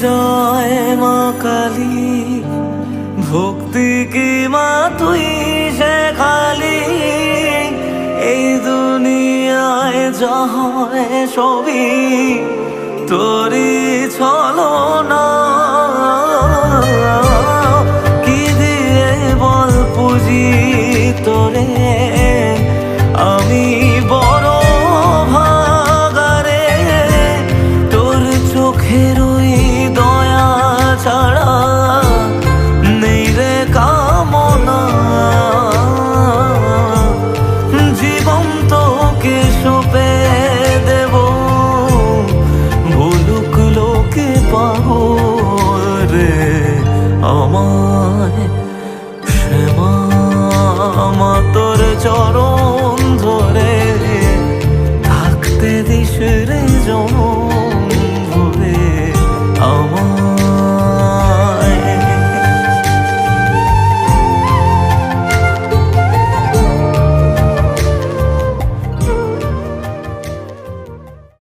জয় মা কালী, ভক্তি কি মা তুই শেখালি। এই দুনিয়ায় যা হয় সবই তোরই ছলনা। কি দিয়ে বল পুজি তোরে, আমি বড় ভাগারে। তোর চোখের ওই দয়া ছাড়া নেই রে কামনা। জীবন তোকে সঁপে দেব, ভুলুক লোকে পাবো রে আমায়। শ্যামা মা তোর চরণ ধরে থাকতে দিস রে জন।